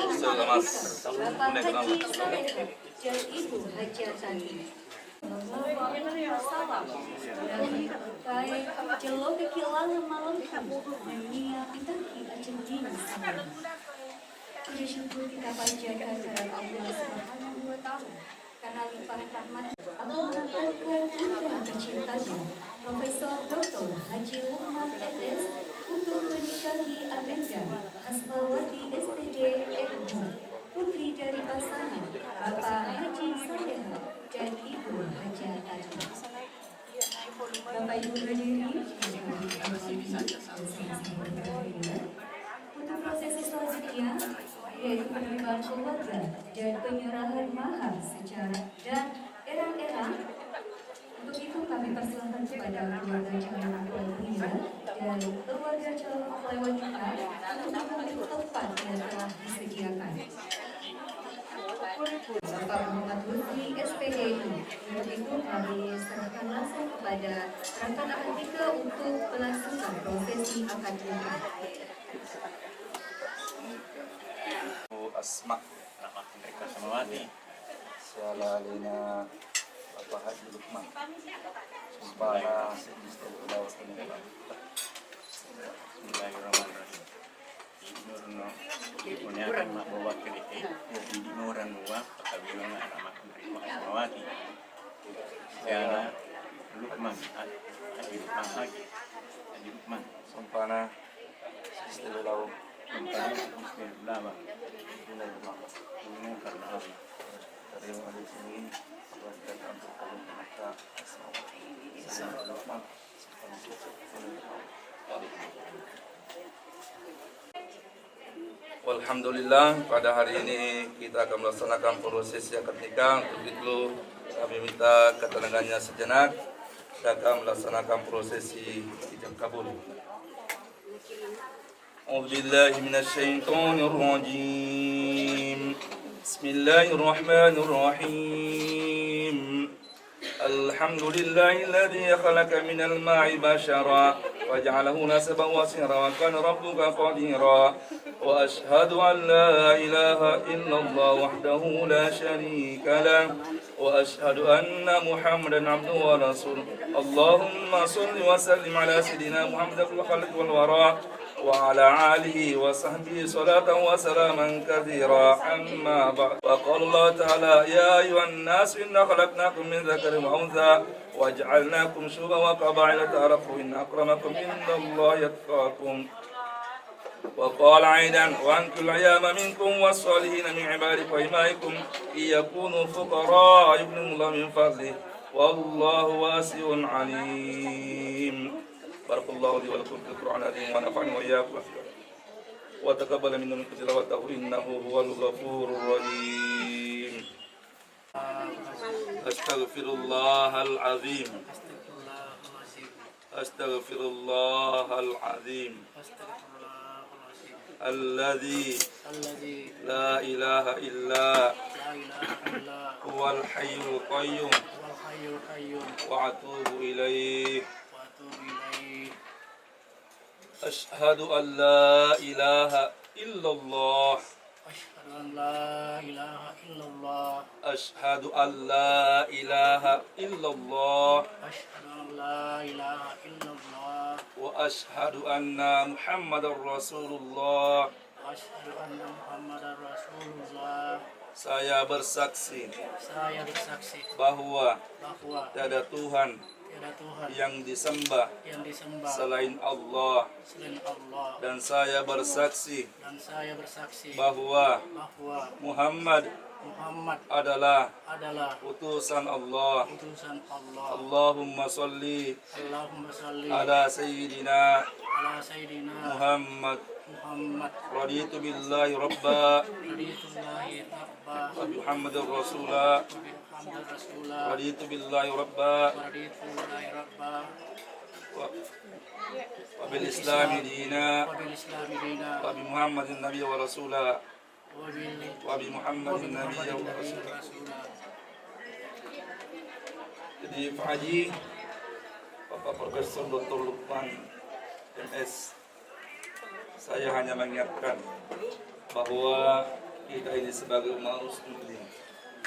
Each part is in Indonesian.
Mas. Bapak Haji Saleh dan Ibu Haja Tani. Salam. Kay jelo kekilang malam kamu dunia pitaki ajeng dini sama. Puji syukur kita panjatkan kepada Allah Subhanahu wa Ta'ala karena limpah rahmat Allah mengantarkan putra tercintanya Profesor Dr. Haji Muhammad MS untuk menikahi Amanda Hasbawati SPD MU, putri dari pasangan Bapak Haji Saleh dan Ibu Haja Tani. Bapak Ibu hadirin, untuk prosesi selanjutnya yaitu penerimaan keluarga dan penyerahan mahar secara dan erang-erang. Untuk itu kami persilakan kepada keluarga calon mempelai pria dan keluarga calon mempelai wanita untuk mengambil tempat yang telah disediakan. Bapak Muhammad Lutfi SPDI. Untuk itu kami serahkan langsung kepada rekan akad nikah untuk melangsungkan prosesi akad nikah. Asma Rahmatullah Samawati Syala alina Bapak Haji Lukman Sumpah Bismillahirrahmanirrahim. Nurno punya anak bawa kereta di nuran buah kabilan Rahmatullah Samawati Syala Lukman Haji Lukman Haji Lukman Sumpah Istilah Bismillah ini karena Allah dari yang ada di sini buatkan untuk kalian mereka Alhamdulillah, pada hari ini kita akan melaksanakan prosesi akad nikah. Untuk itu kami minta ketenangannya sejenak. Kita akan melaksanakan prosesi ijab kabul. أعوذ بالله من الشيطان الرجيم بسم الله الرحمن الرحيم الحمد لله الذي خلق من الماء بشرا وجعله نسبا وصهرا وكان ربك قديرا وأشهد أن لا إله إلا الله وحده لا شريك له وأشهد أن محمدا عبده ورسوله اللهم صل وسلم على سيدنا محمد في الخلق والوراء وعلى آله وصحبه صلاة وسلاما كثيرا أما بعد وقال الله تعالى يا أيها الناس إنا خلقناكم من ذكر وأنثى وجعلناكم شعوبا وقبائل تعارفوا إن أكرمكم عند الله يتقاكم وقال أيضا وأنكحوا الأيام منكم والصالحين من عبادكم وإمائكم إن يكونوا فقراء يغنيهم الله من فضله والله واسع عليم بارك الله لي ولكم في القرآن العظيم ونفعني وإياكم وتقبل منا منكم تلاوته إنه هو الغفور الرحيم أستغفر الله العظيم أستغفر الله العظيم الذي لا إله إلا هو الحي القيوم وأتوب إليه أشهد أن لا إله إلا الله أشهد أن لا إله إلا الله أشهد أن لا إله إلا الله أشهد أن لا إله إلا الله وأشهد أن محمد رسول الله أشهد أن محمد رسول الله. Saya bersaksi Saya bersaksi bahwa bahwa tiada Tuhan tiada Tuhan yang disembah yang disembah selain Allah, selain Allah, dan saya bersaksi dan saya bersaksi bahwa bahwa Muhammad Muhammad adalah adalah utusan Allah. utusan Allah. Allahumma salli Allahumma salli ala sayyidina ala Sayyidina Muhammad. Muhammad. Raditu billahi rabba Raditullahi rabba wa bi Muhammadin rasula. wa bi Muhammad rasulah Raditu billahi rabba wa raditullahi rabba wa bil islami dina wa bil islami dina wa bi Muhammadin nabiyya wa rasula wa bil wa bi Muhammadin nabiyya wa rasula. rasulah. Jadi Pak Haji, Bapak Profesor Dr. Lukman MS, saya hanya mengingatkan bahwa kita ini sebagai umat muslim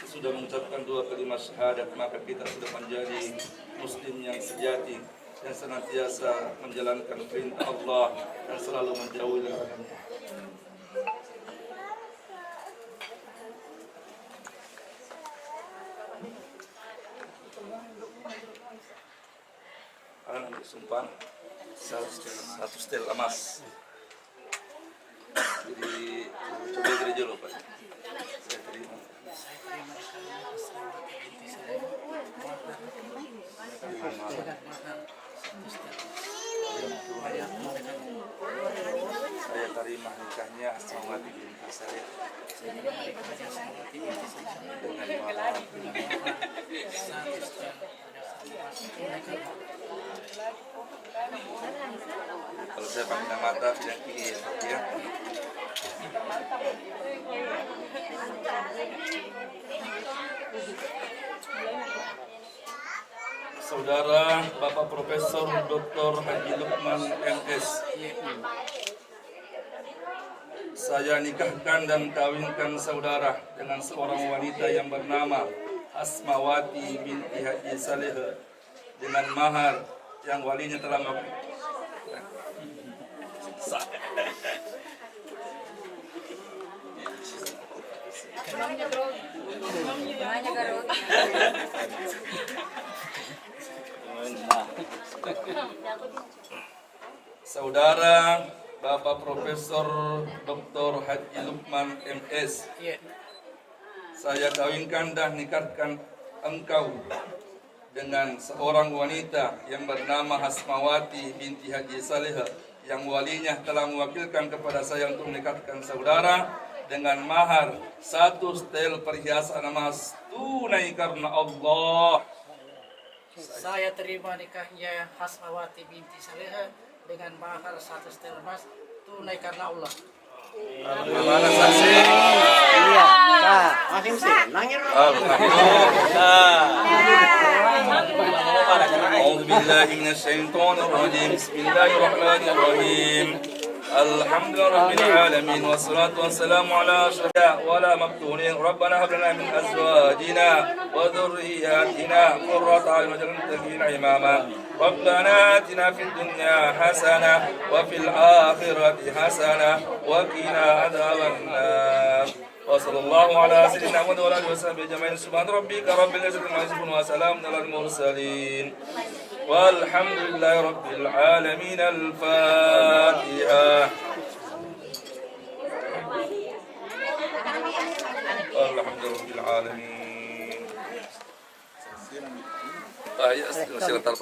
sudah mengucapkan 2 kalimat syahadat, maka kita sudah menjadi muslim yang sejati yang senantiasa menjalankan perintah Allah dan selalu menjauhi larangannya. Kalian ambil sumpah satu setel emas. Jadi coba gereja loh Pak. Saya terima. Saya terima nikahnya Asmawati binti saya dengan mahar. Kalau saya panggil mata bilang tinggi ya. Saudara Bapak Profesor Dr. Haji Lukman MS, saya nikahkan dan kawinkan saudara dengan seorang wanita yang bernama Asmawati binti Haji Saleh dengan mahar yang walinya telah Saudara Bapak Profesor Dr. Haji Lukman MS, saya kawinkan dan nikahkan engkau dengan seorang wanita yang bernama Asmawati binti Haji Saleh yang walinya telah mewakilkan kepada saya untuk menikahkan saudara dengan mahar 1 setel perhiasan emas tunai karena Allah. Saya terima nikahnya Asmawati binti Saleh dengan mahar 1 setel emas tunai karena Allah. Mana saksi? Iya. Nah, masing senangin. أعوذ بالله من الشيطان الرجيم بسم الله الرحمن الرحيم الحمد لله رب العالمين والصلاة والسلام على أشرف ولا مفتونين ربنا هب لنا من أزواجنا وذرياتنا قرة أعين واجعلنا للمتقين إماما ربنا آتنا في الدنيا حسنة وفي الآخرة حسنة وقنا عذاب النار وصلى الله على سيدنا محمد وعلى اله وصحبه اجمعين سبحان ربك رب العزه عما يصفون وسلام على المرسلين والحمد لله رب العالمين. الفاتحه. الحمد لله رب العالمين. Silakan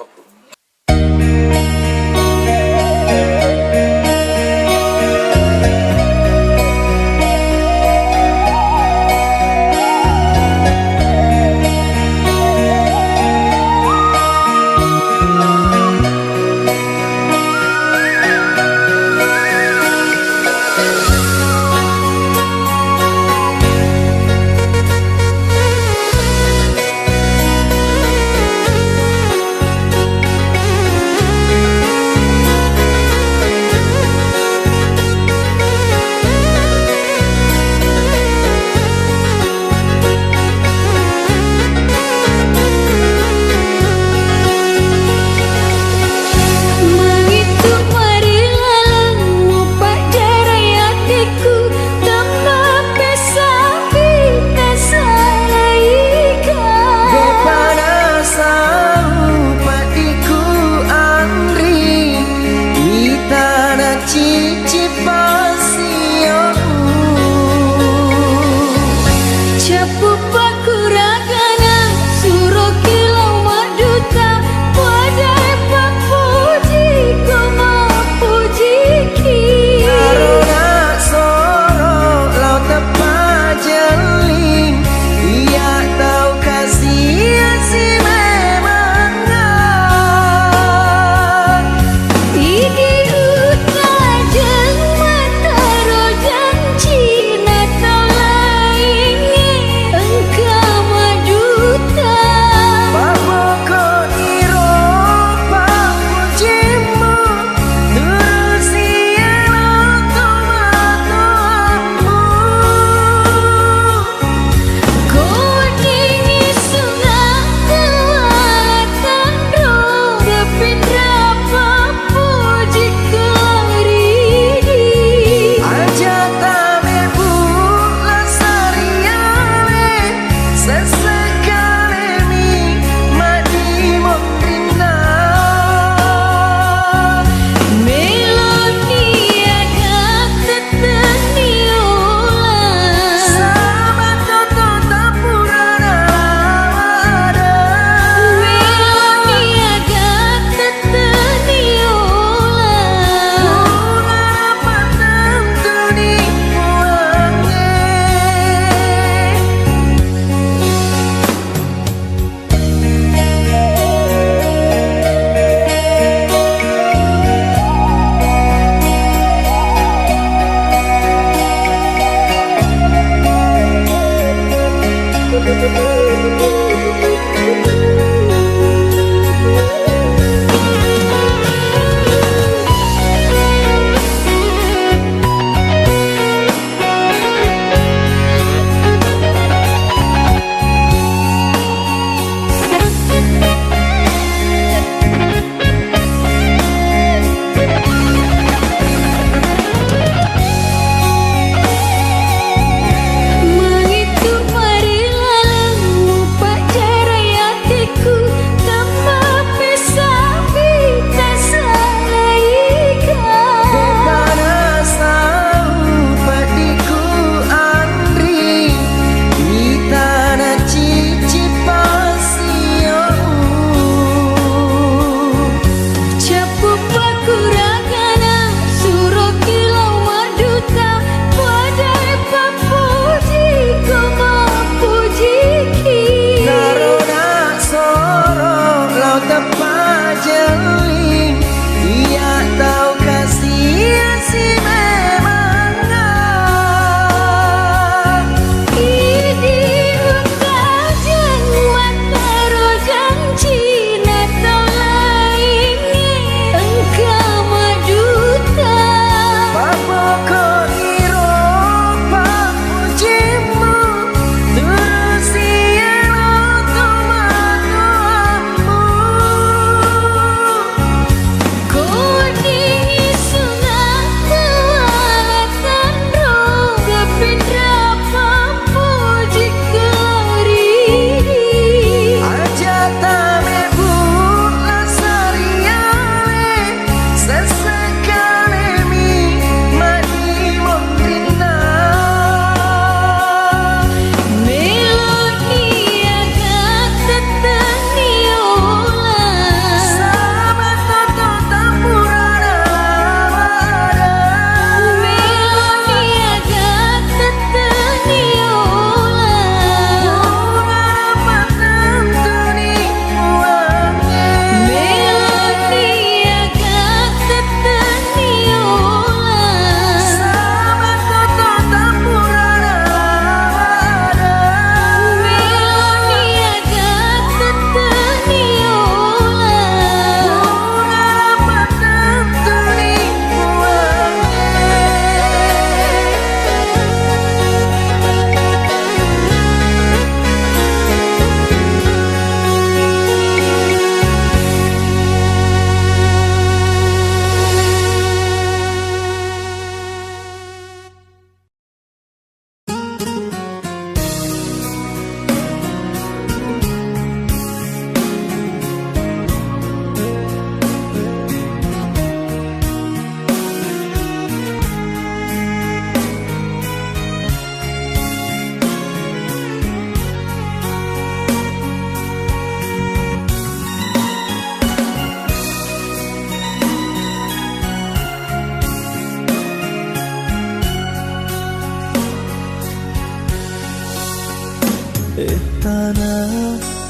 Etana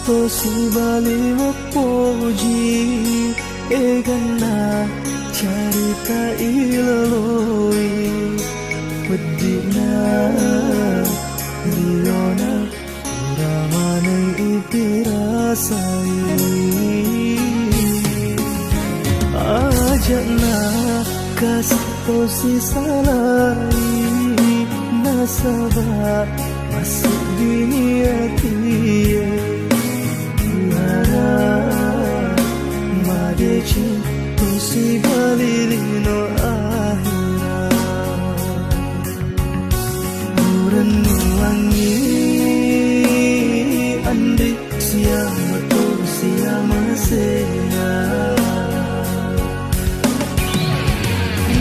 posibali mopoji egana carita ilaloi pedina liona ramane ipirasai ajakna kas posisi salai nasabah masuk dunia dia Nara madeci posibalilino akhirat Murenwangi andi siapa tuh siapa saya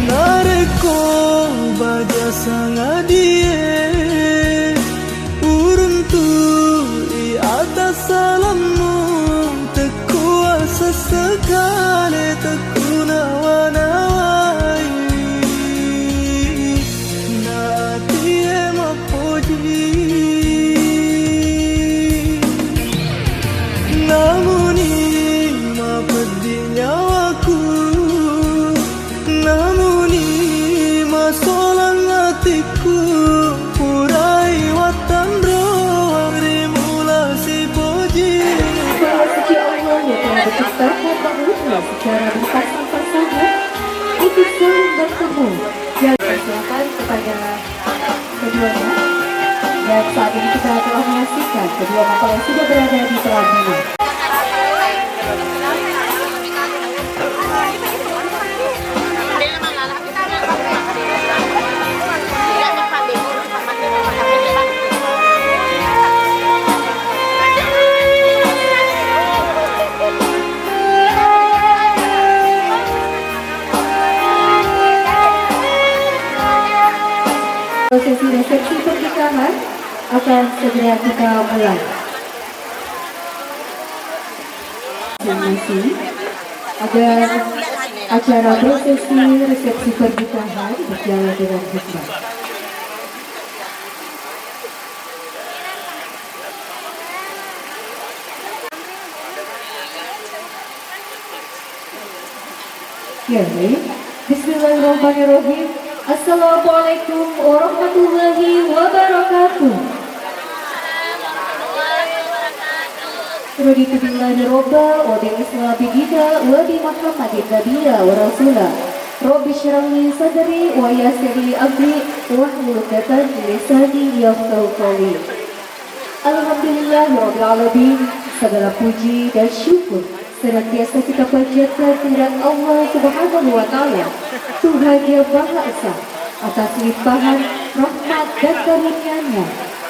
Nareko baja sangat dia Salammu tekuasa sekali tekunawanawai natie mapoji namuni mapedi nyawaku namuni masolang hatiku Dan saat ini kita telah menyaksikan kedua mempelai sudah berada di pelaminan. Prosesi resepsi pernikahan akan segera kita mulai. Agar acara prosesi resepsi pernikahan berjalan dengan hikmat. Ya, baik. Bismillahirrahmanirrahim. Assalamualaikum warahmatullahi wabarakatuh. Raditu billahi robba wa bil islami dina wa bi Muhammadin nabiyya wa rasula. Rabbi shrah li sadri wa yassir li amri wahlul 'uqdatam min lisani yafqahu qawli. Alhamdulillahirabbil alamin. Segala puji dan syukur senantiasa kita panjatkan kehadirat Allah Subhanahu wa taala, Tuhan yang Maha Esa, atas limpahan rahmat dan karunia-Nya,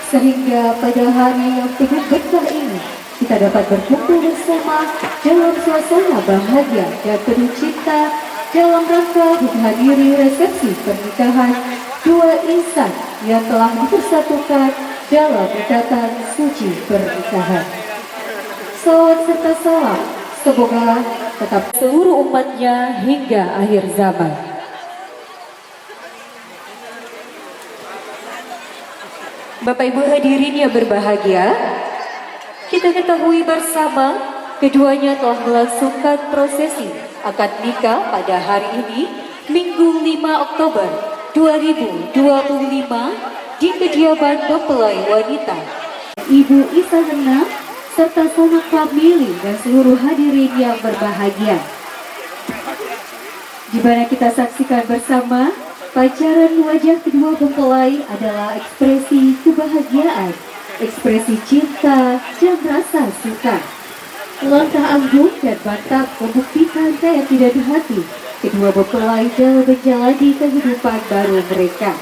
sehingga pada hari yang penuh berkah ini kita dapat berkumpul bersama dalam suasana bahagia dan penuh cinta dalam rangka menghadiri resepsi pernikahan dua insan yang telah dipersatukan dalam ikatan suci pernikahan. Salawat serta salam semoga tetap seluruh umatnya hingga akhir zaman. Bapak Ibu hadirin yang berbahagia, kita ketahui bersama keduanya telah melangsungkan prosesi akad nikah pada hari ini, Minggu 5 Oktober 2025 di kediaman mempelai wanita Ibu Isa Hena serta sanak famili dan seluruh hadirin yang berbahagia. Di mana kita saksikan bersama pacaran wajah kedua mempelai adalah ekspresi kebahagiaan, ekspresi cinta dan rasa suka. Langkah anggun dan mantap membuktikan daya tidak di hati kedua mempelai dalam menjalani kehidupan baru mereka.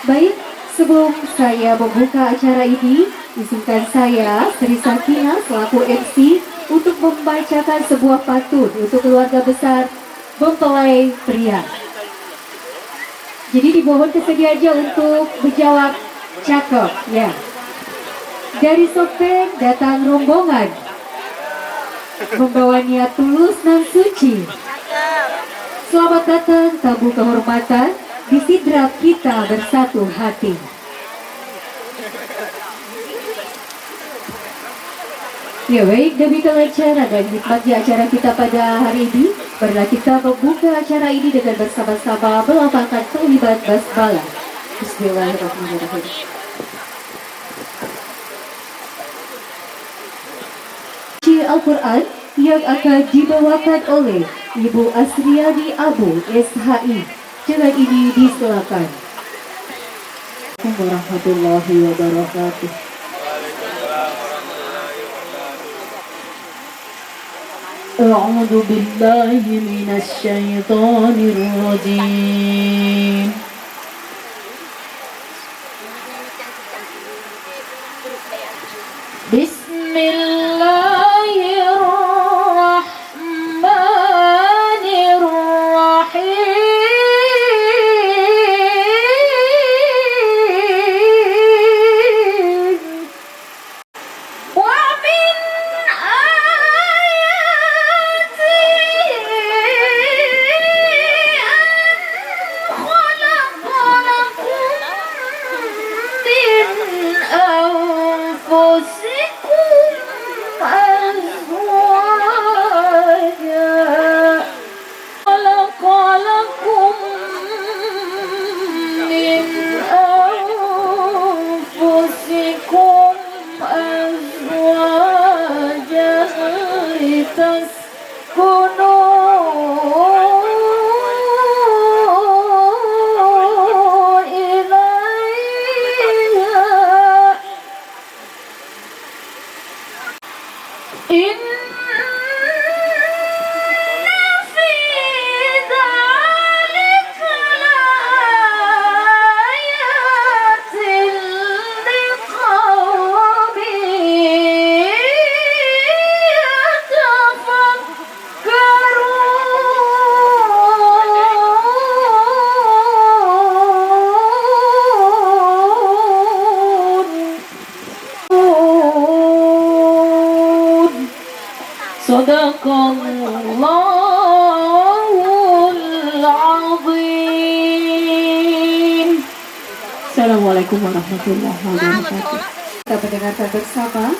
Baik, sebelum saya membuka acara ini, izinkan saya, Sri Sakina selaku MC untuk membacakan sebuah pantun untuk keluarga besar mempelai pria. Jadi dimohon kesediaannya untuk menjawab cakep, ya. Dari Sopeng datang rombongan, membawa niat tulus dan suci. Selamat datang tamu kehormatan, di sidrap kita bersatu hati. Ya baik, demikian acara dan hikmatnya acara kita pada hari ini. Marilah kita membuka acara ini dengan bersama-sama melafalkan kalimat basmalah. Bismillahirrahmanirrahim. Al-Quran yang akan dibawakan oleh Ibu Asriani Abu SHI. Dengan ini disilakan. Assalamualaikum warahmatullahi wabarakatuh. أعوذ بالله من الشيطان الرجيم بسم الله الرحمن الرحيم ومن Sadaqallahul azim. Assalamualaikum warahmatullahi wabarakatuh. Kita mendengarkan bersama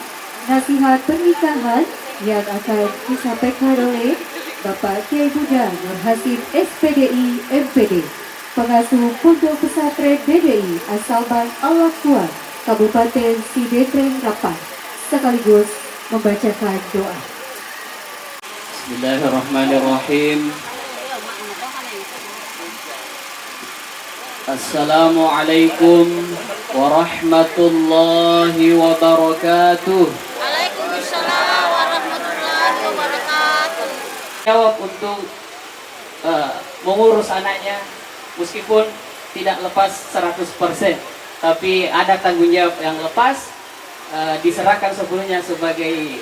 nasihat pernikahan yang akan disampaikan oleh Bapak Kiai Buddha Nur Hasim SPDI MPD, pengasuh Pondok Pesantren BDI Asalban Al-Aqwa, Kabupaten Sidetreng Rapah, sekaligus membacakan doa. Bismillahirrahmanirrahim. Assalamualaikum warahmatullahi wabarakatuh. Waalaikumsalam warahmatullahi wabarakatuh. Jawab untuk mengurus anaknya meskipun tidak lepas 100%, tapi ada tanggung jawab yang lepas, diserahkan sepenuhnya sebagai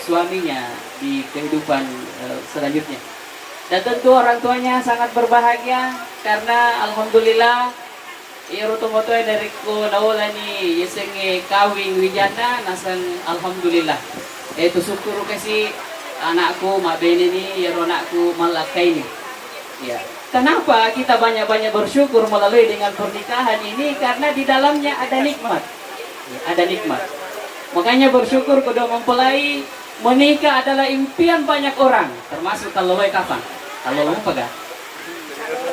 suaminya di kehidupan selanjutnya. Dan tentu orang tuanya sangat berbahagia karena alhamdulillah irutumoto dari ko nawalani yesenge kawing wijana nasan alhamdulillah. Itu syukur kasi anakku mabene ni ya anakku malakai ini. Ya. Kenapa kita banyak-banyak bersyukur melalui dengan pernikahan ini? Karena di dalamnya ada nikmat. Ya, ada nikmat. Makanya bersyukur kedua mempelai. Menikah adalah impian banyak orang, termasuk kalau kapan. Kalau lo pegang.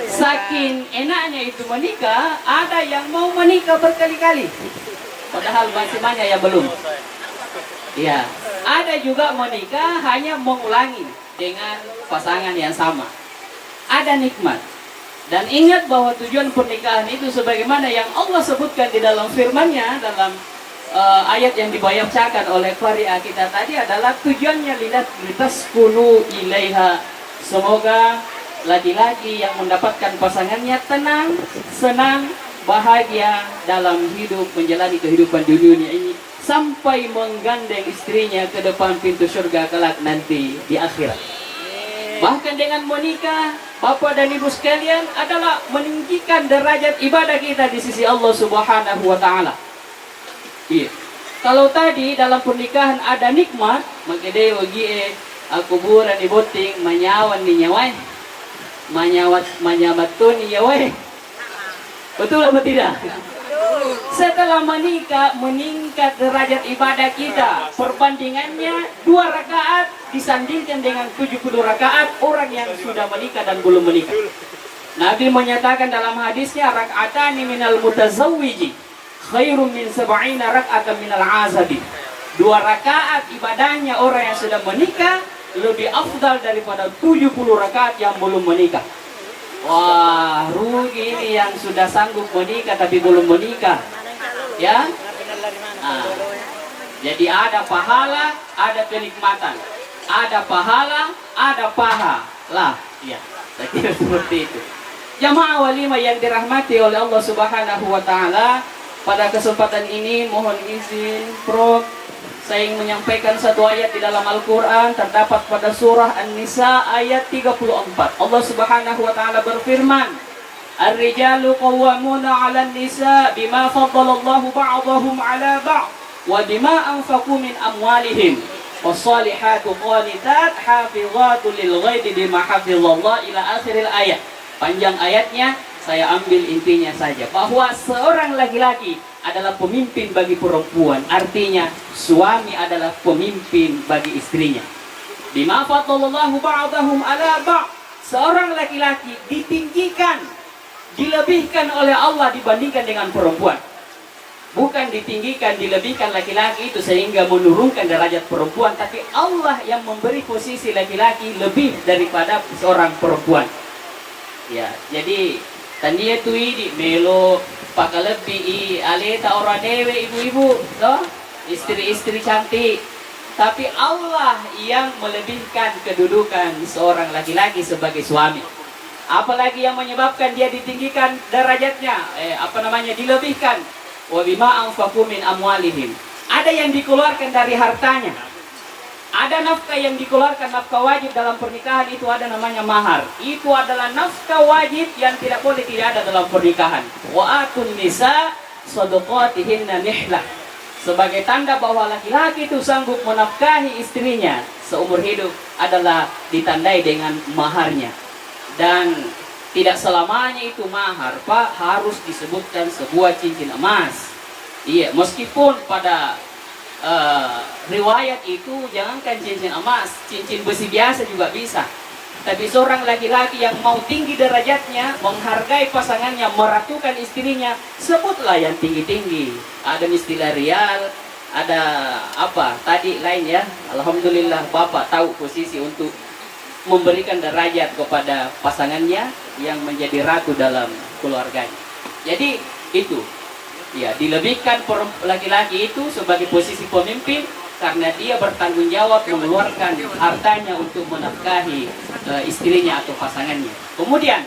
Saking enaknya itu menikah, ada yang mau menikah berkali-kali. Padahal masih banyak yang belum. Ya, ada juga menikah hanya mengulangi dengan pasangan yang sama. Ada nikmat. Dan ingat bahwa tujuan pernikahan itu sebagaimana yang Allah sebutkan di dalam firman-Nya dalam ayat yang dibacakan oleh qari'ah kita tadi adalah tujuannya litaskunu ilaiha. Semoga laki-laki yang mendapatkan pasangannya tenang, senang, bahagia dalam hidup menjalani kehidupan di dunia ini sampai menggandeng istrinya ke depan pintu surga kelak nanti di akhirat. Bahkan dengan menikah, Bapak dan Ibu sekalian, adalah meninggikan derajat ibadah kita di sisi Allah Subhanahu wa taala. Iya. Kalau tadi dalam pernikahan ada nikmat, maka dia bagi kuburan di boting manyawan ni nyawai. Manyamatun ni nyawai. Betul atau tidak? Setelah menikah, meningkat derajat ibadah kita. Perbandingannya 2 rakaat disandingkan dengan 70 rakaat orang yang sudah menikah dan belum menikah. Nabi menyatakan dalam hadisnya, raka'atani minal mutazawwiji khairum min 70 raka'atan minal azabi. 2 rakaat ibadahnya orang yang sudah menikah lebih afdal daripada 70 rakaat yang belum menikah. Wah, rugi ini yang sudah sanggup menikah tapi belum menikah. Ya. Nah, jadi ada pahala, ada kenikmatan. Ada pahala, ada pahala. Ya, saya kira seperti itu. Jamaah walimah yang dirahmati oleh Allah Subhanahu wa taala, pada kesempatan ini mohon izin Prof, saya ingin menyampaikan satu ayat di dalam Al-Quran terdapat pada surah An-Nisa ayat 34. Allah Subhanahu wa taala berfirman, "Ar-rijalu qawwamuna 'alan nisa bima faddalallahu ba'dahum 'ala ba'd wa bima anfaqu min amwalihim. Was-salihatu qanitat hafizatun lil ghaibi bima hafizallahu" ila akhiril ayat. Panjang ayatnya, saya ambil intinya saja bahwa seorang laki-laki adalah pemimpin bagi perempuan. Artinya suami adalah pemimpin bagi istrinya. Bima faddalallahu ba'dahum 'ala ba'd. Seorang laki-laki ditinggikan, dilebihkan oleh Allah dibandingkan dengan perempuan. Bukan ditinggikan, dilebihkan laki-laki itu sehingga menurunkan derajat perempuan, tapi Allah yang memberi posisi laki-laki lebih daripada seorang perempuan. Ya, jadi tania tu di melo pakalebi aleta orang dewe ibu-ibu, toh istri-istri cantik. Tapi Allah yang melebihkan kedudukan seorang laki-laki sebagai suami. Apalagi yang menyebabkan dia ditinggikan derajatnya, dilebihkan. Wa bima anfaqu min amwalihim. Ada yang dikeluarkan dari hartanya. Ada nafkah yang dikeluarkan, nafkah wajib dalam pernikahan itu ada namanya mahar. Itu adalah nafkah wajib yang tidak boleh tidak ada dalam pernikahan. Wa atun nisa shadaqatihinna nihlah. sebagai tanda bahwa laki-laki itu sanggup menafkahi istrinya seumur hidup adalah ditandai dengan maharnya. Dan tidak selamanya itu mahar, Pak, harus disebutkan sebuah cincin emas. Iya, meskipun pada riwayat itu jangankan cincin emas, cincin besi biasa juga bisa. Tapi seorang laki-laki yang mau tinggi derajatnya, menghargai pasangannya, meratukan istrinya, sebutlah yang tinggi-tinggi. Ada istilah rial, ada apa tadi lain ya. Alhamdulillah Bapak tahu posisi untuk memberikan derajat kepada pasangannya yang menjadi ratu dalam keluarganya. Jadi itu ya, dilebihkan laki-laki itu sebagai posisi pemimpin karena dia bertanggung jawab mengeluarkan hartanya untuk menafkahi istrinya atau pasangannya. Kemudian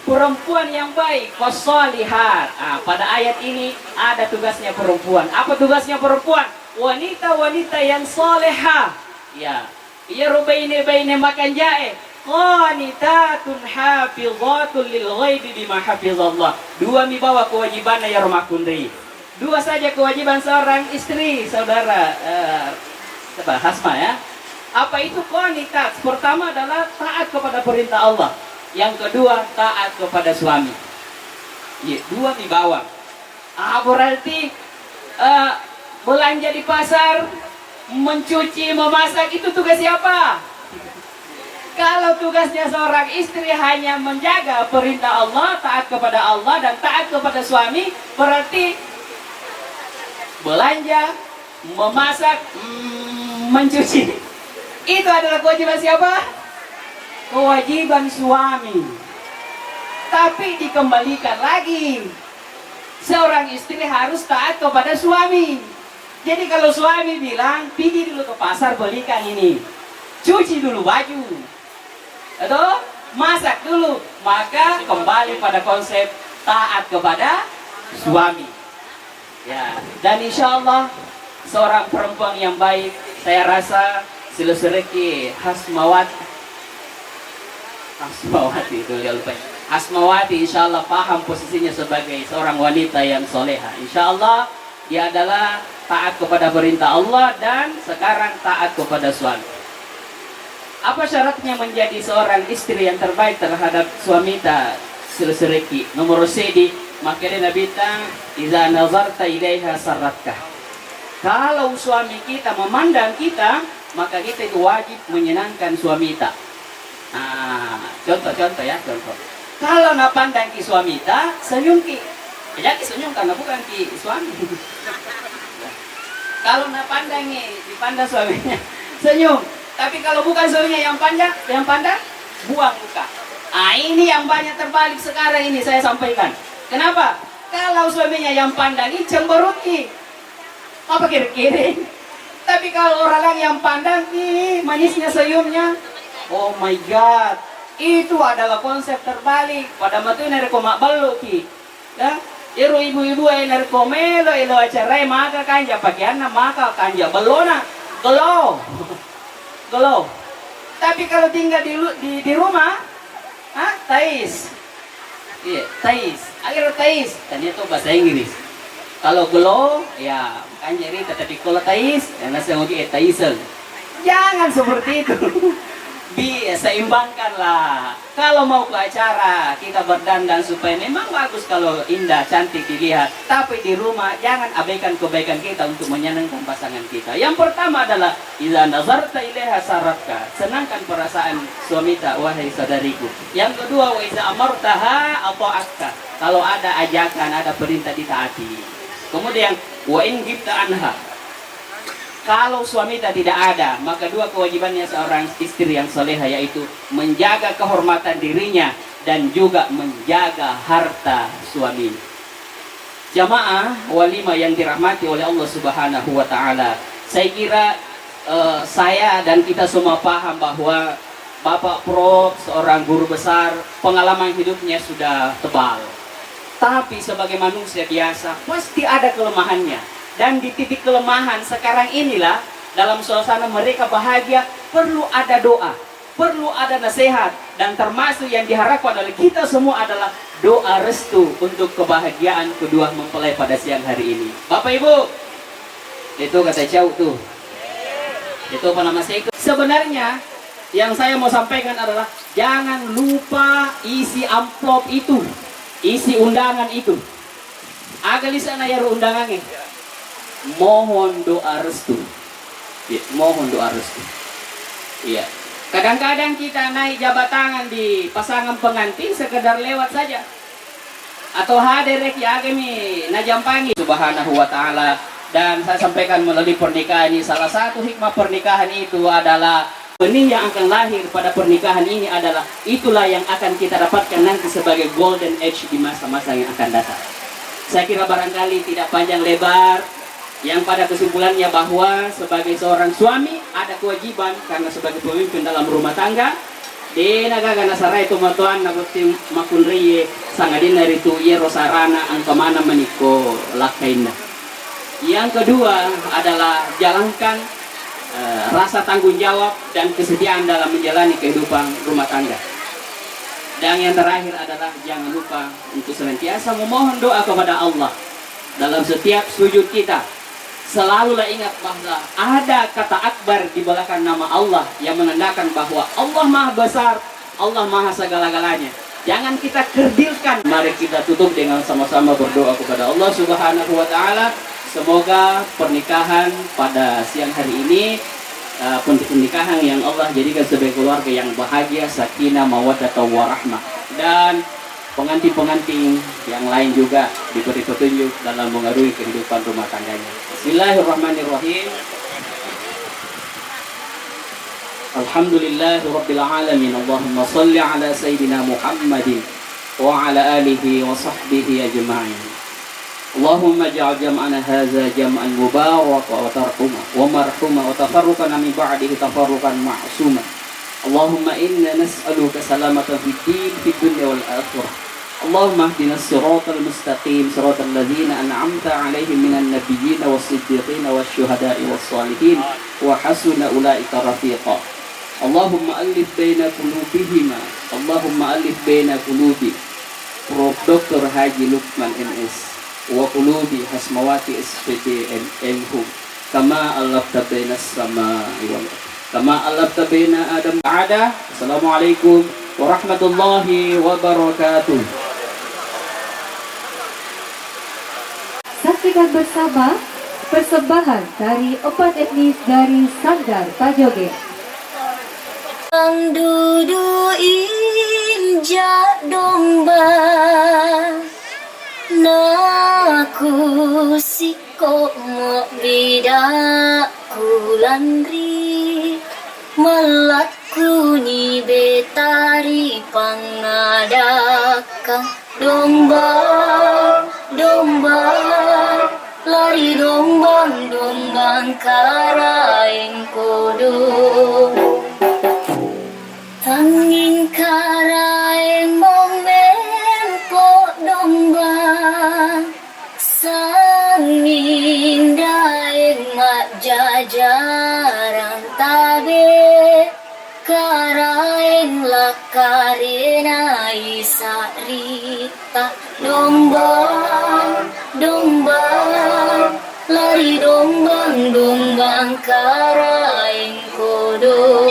perempuan yang baik, wasolihat. Pada ayat ini ada tugasnya perempuan. Apa tugasnya perempuan? Wanita-wanita yang solehah. Ya, ya rubaini baini makan jae. Qanitatun hafizatun lil ghaibi bima hafizallah. Dua mibawa kewajibannya ya rumah kundri. Dua saja kewajiban seorang istri, saudara Hasma ya. Apa itu qanitat? Pertama adalah taat kepada perintah Allah. Yang kedua taat kepada suami. Ya, dua dibawa. Berarti belanja di pasar, mencuci, memasak itu tugas siapa? Kalau tugasnya seorang istri hanya menjaga perintah Allah, taat kepada Allah dan taat kepada suami, berarti belanja, memasak, mencuci. Itu adalah kewajiban siapa? Kewajiban suami. Tapi dikembalikan lagi, seorang istri harus taat kepada suami. Jadi kalau suami bilang, pergi dulu ke pasar belikan ini, cuci dulu baju, atau masak dulu, maka kembali pada konsep taat kepada suami. Ya, dan insya Allah seorang perempuan yang baik, saya rasa Silsereki Hasmawati itu dia lupa. Hasmawati insya Allah paham posisinya sebagai seorang wanita yang soleha. Insya Allah dia adalah taat kepada perintah Allah dan sekarang taat kepada suami. Apa syaratnya menjadi seorang istri yang terbaik terhadap suami ta Silsereki? Nomor CD, maka dia Nabi tang iza nazarta ilaiha sarratka. Kalau suami kita memandang kita, maka kita itu wajib menyenangkan suami kita. Contoh ya, contoh. Kalau nak pandang ki suami kita, senyum ki. Ya ki senyum karena bukan ki suami. Kalau nak pandang dipandang suaminya, senyum. Tapi kalau bukan suaminya yang pandang, buang muka. Ini yang banyak terbalik sekarang ini saya sampaikan. Kenapa? Kalau suaminya yang pandangi cemberut ki, apa kiri-kiri. Tapi kalau orang lain yang pandang, manisnya senyumnya, oh my God, itu adalah konsep terbalik. Pada matu nari komak balu ki, ya. Iru ibu-ibu yang nari komelo ilo acara maka kanja pakaianna maka kanja belona, gelo. Tapi kalau tinggal di rumah, tais. Iya, tais. Akhirnya tais. Dan itu bahasa Inggris. Kalau gelo, ya kan jadi tetapi kalau tais, ya nasi ngopi taisel. Jangan seperti itu. Seimbangkanlah. Kalau mau ke acara, kita berdandan supaya memang bagus kalau indah, cantik dilihat. Tapi di rumah jangan abaikan kebaikan kita untuk menyenangkan pasangan kita. Yang pertama adalah idza nazarta ilaiha saratka. Senangkan perasaan suamita wahai saudariku. Yang kedua wa idza amartaha ata'atka. Kalau ada ajakan, ada perintah ditaati. Kemudian wa in ghibta anha. Kalau suami tidak ada, maka dua kewajibannya seorang istri yang soleha yaitu menjaga kehormatan dirinya dan juga menjaga harta suami. Jamaah walimah yang dirahmati oleh Allah Subhanahu wa Ta'ala, saya kira saya dan kita semua paham bahwa Bapak Prof, seorang guru besar, pengalaman hidupnya sudah tebal. Tapi sebagai manusia biasa pasti ada kelemahannya. Dan di titik kelemahan sekarang inilah, dalam suasana mereka bahagia, perlu ada doa, perlu ada nasihat. Dan termasuk yang diharapkan oleh kita semua adalah doa restu untuk kebahagiaan kedua mempelai pada siang hari ini. Bapak Ibu, Itu kata Ciao tuh. Itu apa nama saya? Sebenarnya yang saya mau sampaikan adalah jangan lupa isi amplop itu, isi undangan itu. Agali sana ya undangannya. Mohon doa restu. Ya, mohon doa restu. Iya. Kadang-kadang kita naik jabat tangan di pasangan pengantin sekedar lewat saja. Atau hadir ya agami najampangi subhanahu wa ta'ala. Dan saya sampaikan melalui pernikahan ini, salah satu hikmah pernikahan itu adalah benih yang akan lahir pada pernikahan ini adalah itulah yang akan kita dapatkan nanti sebagai golden age di masa-masa yang akan datang. Saya kira barangkali tidak panjang lebar, yang pada kesimpulannya bahwa sebagai seorang suami ada kewajiban karena sebagai pemimpin dalam rumah tangga di nagaga nasara itu matuan nabutim makunriye sangadin dari itu ye rosarana angkamana meniko lakaina. Yang kedua adalah jalankan rasa tanggung jawab dan kesetiaan dalam menjalani kehidupan rumah tangga. Dan yang terakhir adalah jangan lupa untuk senantiasa memohon doa kepada Allah dalam setiap sujud kita. Selalulah ingat bahwa ada kata akbar di belakang nama Allah yang menandakan bahwa Allah Maha Besar, Allah Maha segala-galanya. Jangan kita kerdilkan. Mari kita tutup dengan sama-sama berdoa kepada Allah Subhanahu wa ta'ala. Semoga pernikahan pada siang hari ini pernikahan yang Allah jadikan sebagai keluarga yang bahagia, sakinah, mawaddah, warahmah, dan pengantin-pengantin yang lain juga diberi petunjuk dalam mengarungi kehidupan rumah tangganya. Bismillahirrahmanirrahim. Alhamdulillahirabbil alamin. Allahumma shalli ala sayyidina Muhammadin wa ala alihi wa sahbihi ajma'in. Allahumma ja'al jam'ana hadza jam'an mubaraka wa tarhuma wa marhuma wa tafarruqana min ba'dihi tafarruqan ma'suma. Allahumma inna nas'aluka salamatan fid din fid dunya wal akhirah. Allahumma ihdinas siratal mustaqim siratal ladzina an'amta 'alaihim minan nabiyyin was-siddiqin wasyuhada'i was-shalihin wa hasuna ulaika rafiqa. Allahumma alif baina qulubihima. Allahumma alif baina qulubi Prof. Dr. Haji Lukman MS wa qulubi Hasmawati SPD MHum kama alafta baina as-samaa'i wal ardh kama alafta baina Adam ada. Assalamualaikum warahmatullahi wabarakatuh. Saksikan bersama persembahan dari 4 etnis dari Sanggar Pajoge. Dudu injak domba naku siko mo bidak kulandri melatku ni betari pangadaka domba domba lari dombang dombang karaeng kodo tanging karaeng momempo domba sangin daeng mak jajaran tabe karaeng lakarena isarita dombang dombang lari dombang dombang karaeng kodo.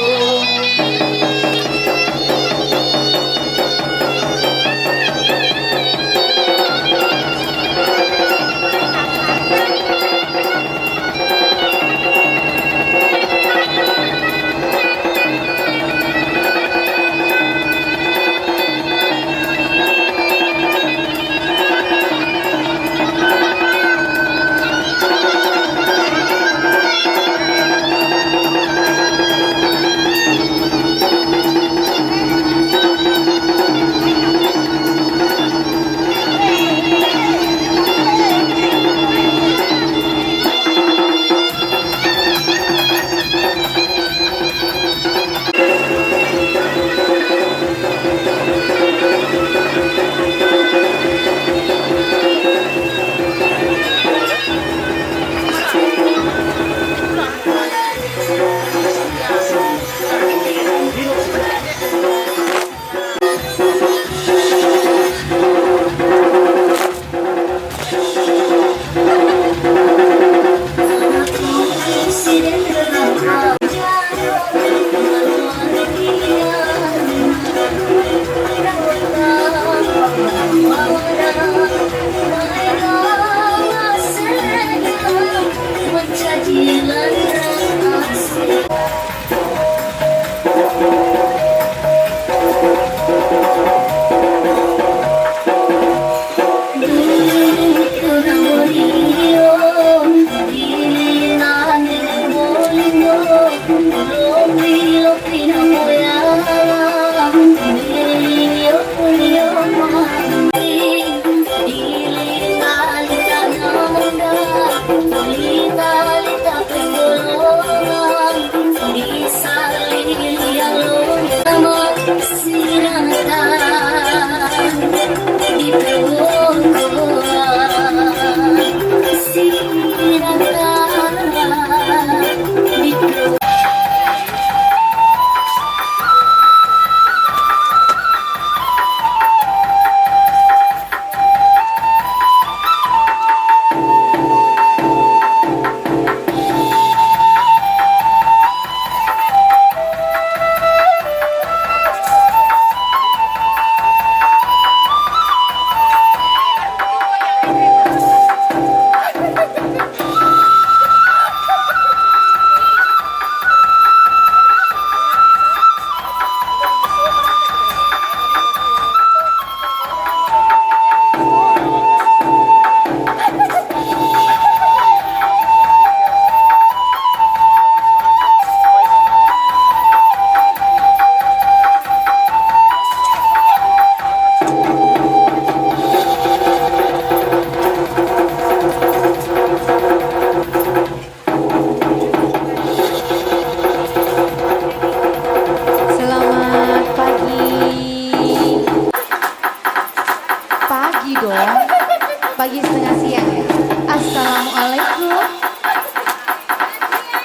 Pagi setengah siang ya. Assalamualaikum.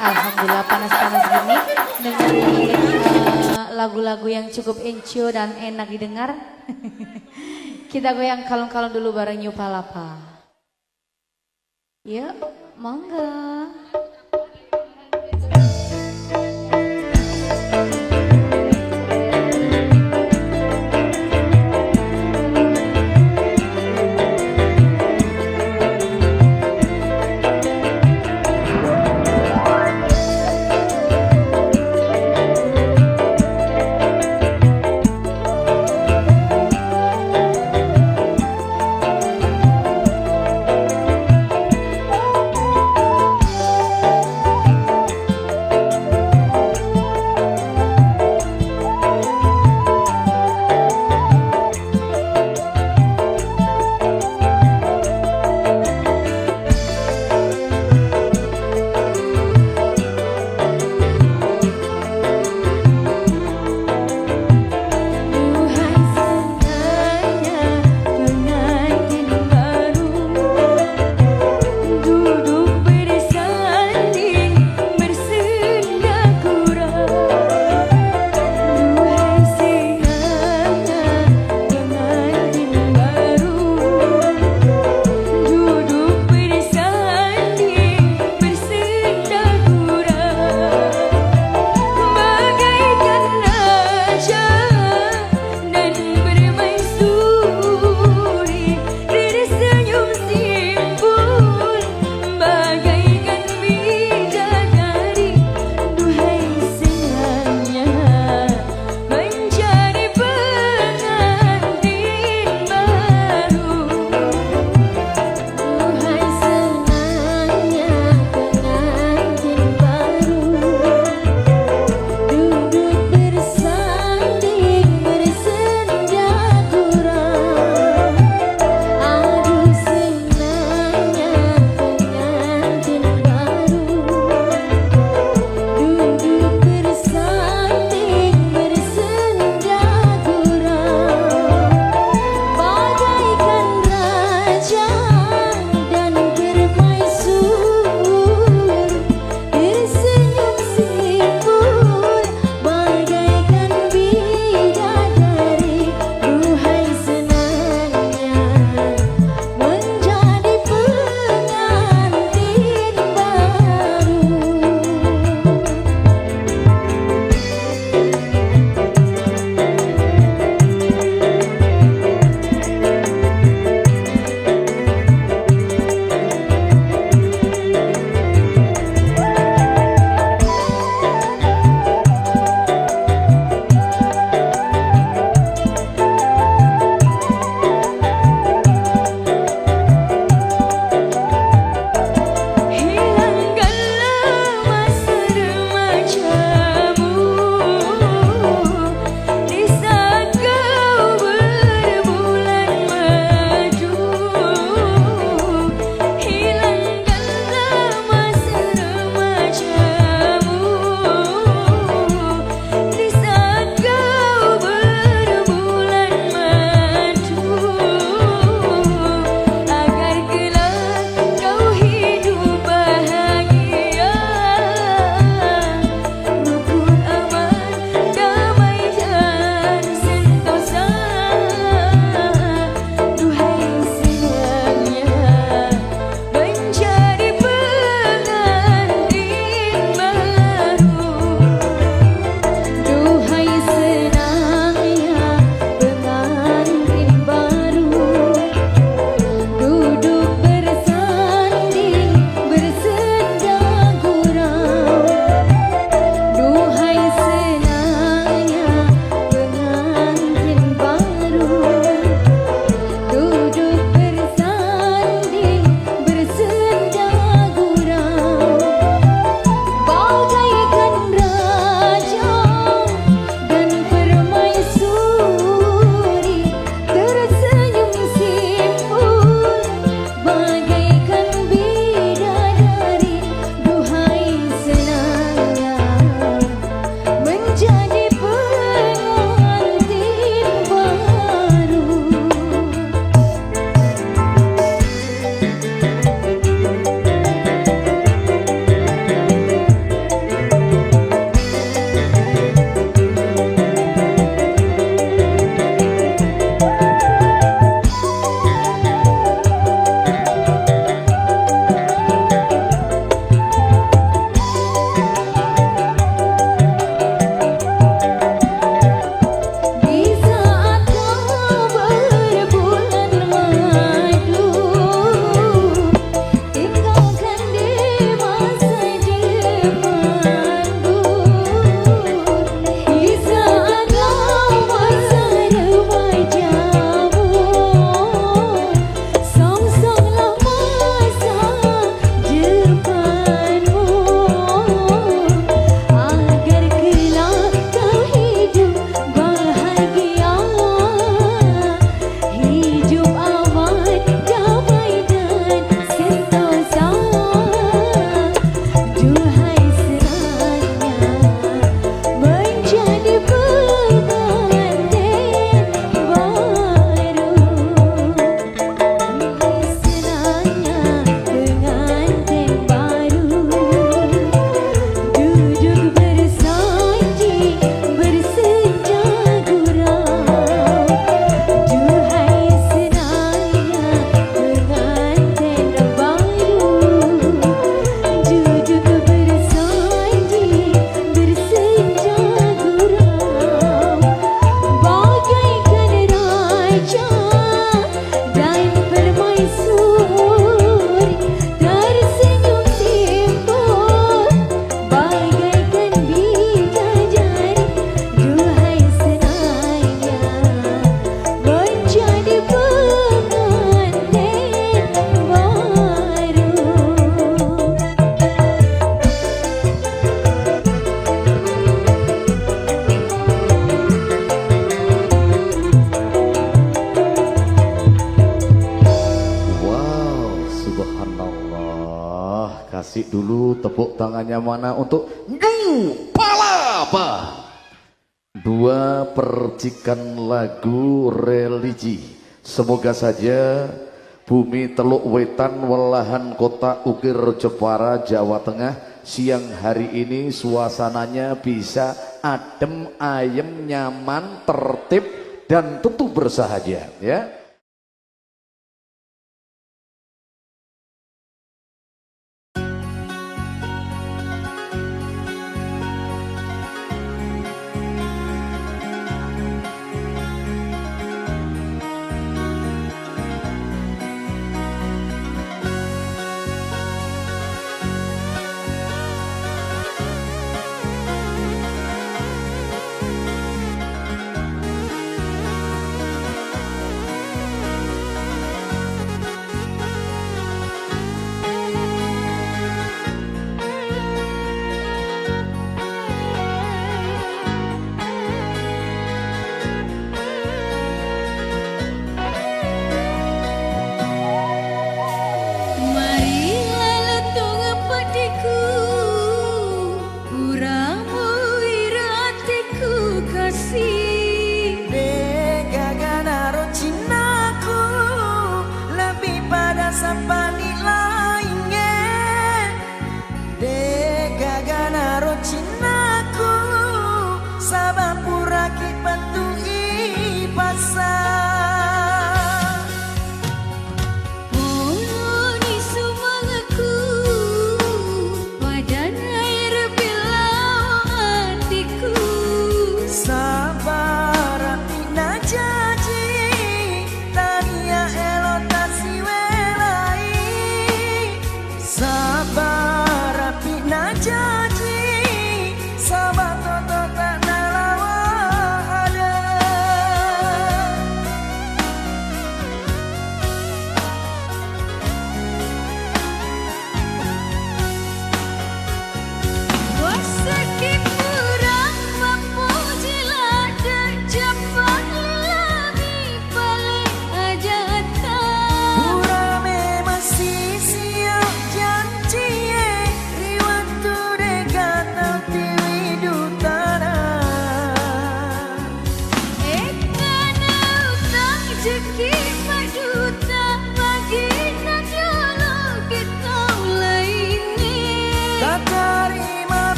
Alhamdulillah panas-panas gini dengerin lagu-lagu yang cukup encu dan enak didengar. Kita goyang kalung-kalung dulu bareng New Palapa. Yuk, monggo. kasih dulu tepuk tangannya mana untuk New Palapa. Dua percikan lagu religi. Semoga saja bumi Teluk Wetan Welahan Kota Ukir Jepara Jawa Tengah siang hari ini suasananya bisa adem, ayem, nyaman, tertib dan tentu bersahaja ya.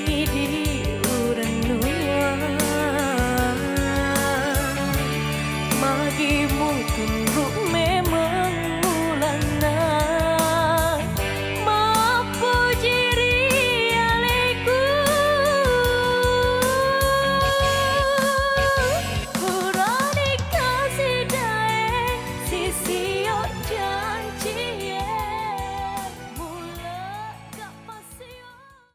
diri